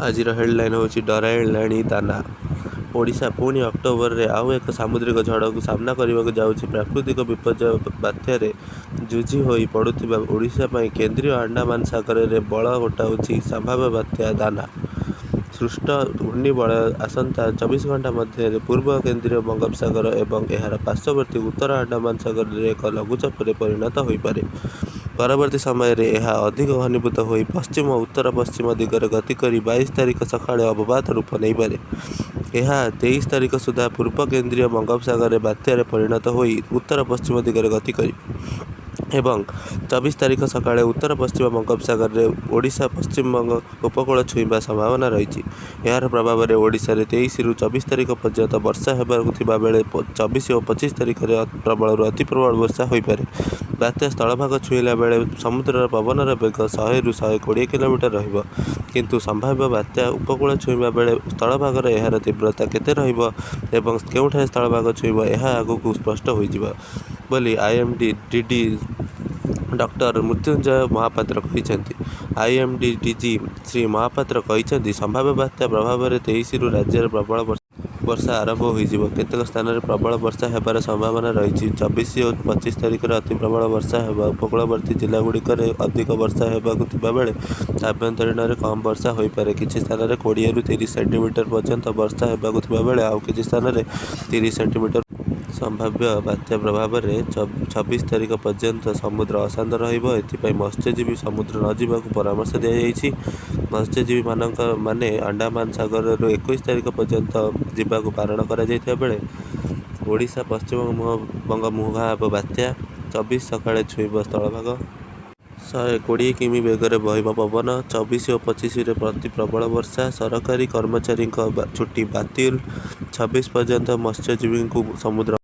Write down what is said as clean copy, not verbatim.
ଆଜିର ହେଡ଼ଲାଇନ୍ ହେଉଛି ଡରାଇଲାଣି ଦାନା। ଓଡ଼ିଶା ପୁଣି ଅକ୍ଟୋବରରେ ଆଉ ଏକ ସାମୁଦ୍ରିକ ଝଡ଼କୁ ସାମ୍ନା କରିବାକୁ ଯାଉଛି। ପ୍ରାକୃତିକ ବିପର୍ଯ୍ୟୟ ବାତ୍ୟାରେ ଯୁଝି ହୋଇ ପଡ଼ୁଥିବା ଓଡ଼ିଶା ପାଇଁ କେନ୍ଦ୍ରୀୟ ଆଣ୍ଡାମାନ ସାଗରରେ ବଳ ଗୋଟାଉଛି ସମ୍ଭାବ୍ୟ ବାତ୍ୟା ଦାନା। ସୃଷ୍ଟ ଘୂର୍ଣ୍ଣିବଳୟ ଆସନ୍ତା 24 ଘଣ୍ଟା ମଧ୍ୟରେ ପୂର୍ବ କେନ୍ଦ୍ରୀୟ ବଙ୍ଗୋପସାଗର ଏବଂ ଏହାର ପାର୍ଶ୍ୱବର୍ତ୍ତୀ ଉତ୍ତର ଆଣ୍ଡାମାନ ସାଗରରେ ଏକ ଲଘୁଚାପରେ ପରିଣତ ହୋଇପାରେ। ପରବର୍ତ୍ତୀ ସମୟରେ ଏହା ଅଧିକ ଘନୀଭୂତ ହୋଇ ପଶ୍ଚିମ ଉତ୍ତର ପଶ୍ଚିମ ଦିଗରେ ଗତି କରି 22 ତାରିଖ ସକାଳେ ଅବପାତ ରୂପ ନେଇପାରେ। ଏହା 23 ତାରିଖ ସୁଦ୍ଧା ପୂର୍ବ କେନ୍ଦ୍ରୀୟ ବଙ୍ଗୋପସାଗରରେ ବାତ୍ୟାରେ ପରିଣତ ହୋଇ ଉତ୍ତର ପଶ୍ଚିମ ଦିଗରେ ଗତି କରିବ ଏବଂ 24 ତାରିଖ ସକାଳେ ଉତ୍ତର ପଶ୍ଚିମ ବଙ୍ଗୋପସାଗରରେ ଓଡ଼ିଶା ପଶ୍ଚିମବଙ୍ଗ ଉପକୂଳ ଛୁଇଁବା ସମ୍ଭାବନା ରହିଛି। ଏହାର ପ୍ରଭାବରେ ଓଡ଼ିଶାରେ 23ରୁ 24 ତାରିଖ ପର୍ଯ୍ୟନ୍ତ ବର୍ଷା ହେବାକୁ ଥିବା ବେଳେ 24 ଓ 25 ତାରିଖରେ ପ୍ରବଳରୁ ଅତି ପ୍ରବଳ ବର୍ଷା ହୋଇପାରେ। ବାତ୍ୟା ସ୍ଥଳଭାଗ ଛୁଇଁଲା ବେଳେ ସମୁଦ୍ରର ପବନର ବେଗ 100ରୁ 120 କିଲୋମିଟର ରହିବ, କିନ୍ତୁ ସମ୍ଭାବ୍ୟ ବାତ୍ୟା ଉପକୂଳ ଛୁଇଁବା ବେଳେ ସ୍ଥଳଭାଗରେ ଏହାର ତୀବ୍ରତା କେତେ ରହିବ ଏବଂ କେଉଁଠାରେ ସ୍ଥଳଭାଗ ଛୁଇଁବ ଏହା ଆଗକୁ ସ୍ପଷ୍ଟ ହୋଇଯିବ ବୋଲି IMD ଡକ୍ଟର ମୃତ୍ୟୁଞ୍ଜୟ ମହାପାତ୍ର କହିଛନ୍ତି। IMD ଡିଜି ଶ୍ରୀ ମହାପାତ୍ର କହିଛନ୍ତି, ସମ୍ଭାବ୍ୟ ବାତ୍ୟା ପ୍ରଭାବରେ 23ରୁ ରାଜ୍ୟରେ ପ୍ରବଳ ବର୍ଷା ଆରମ୍ଭ ହୋଇଯିବ। କେତେକ ସ୍ଥାନରେ ପ୍ରବଳ ବର୍ଷା ହେବାର ସମ୍ଭାବନା ରହିଛି। 24 ଓ 25 ତାରିଖରେ ଅତି ପ୍ରବଳ ବର୍ଷା ହେବ। ଉପକୂଳବର୍ତ୍ତୀ ଜିଲ୍ଲାଗୁଡ଼ିକରେ ଅଧିକ ବର୍ଷା ହେବାକୁ ଥିବା ବେଳେ ଆଭ୍ୟନ୍ତରୀଣରେ କମ୍ ବର୍ଷା ହୋଇପାରେ। କିଛି ସ୍ଥାନରେ 20ରୁ 30 ସେଣ୍ଟିମିଟର ପର୍ଯ୍ୟନ୍ତ ବର୍ଷା ହେବାକୁ ଥିବା ବେଳେ ଆଉ କିଛି ସ୍ଥାନରେ 30 ସେଣ୍ଟିମିଟର। ସମ୍ଭାବ୍ୟ ବାତ୍ୟା ପ୍ରଭାବରେ 26 ତାରିଖ ପର୍ଯ୍ୟନ୍ତ ସମୁଦ୍ର ଅଶାନ୍ତ ରହିବ। ଏଥିପାଇଁ ମତ୍ସ୍ୟଜୀବୀ ସମୁଦ୍ର ନ ଯିବାକୁ ପରାମର୍ଶ ଦିଆଯାଇଛି। ମତ୍ସ୍ୟଜୀବୀମାନେ ଆଣ୍ଡାମାନ ସାଗରରୁ 21 ତାରିଖ ପର୍ଯ୍ୟନ୍ତ ଯିବାକୁ ବାରଣ କରାଯାଇଥିବା ବେଳେ ଓଡ଼ିଶା ପଶ୍ଚିମବଙ୍ଗ ମୁହାଁ ହେବ ବାତ୍ୟା। 24 ସକାଳେ ଛୁଇଁବ ସ୍ଥଳଭାଗ। 120 କିମି ବେଗରେ ବହିବ ପବନ। 24 ଓ 25ରେ ଅତି ପ୍ରବଳ ବର୍ଷା। ସରକାରୀ କର୍ମଚାରୀଙ୍କ ଛୁଟି ବାତିଲ। 26 ପର୍ଯ୍ୟନ୍ତ ମତ୍ସ୍ୟଜୀବୀଙ୍କୁ ସମୁଦ୍ର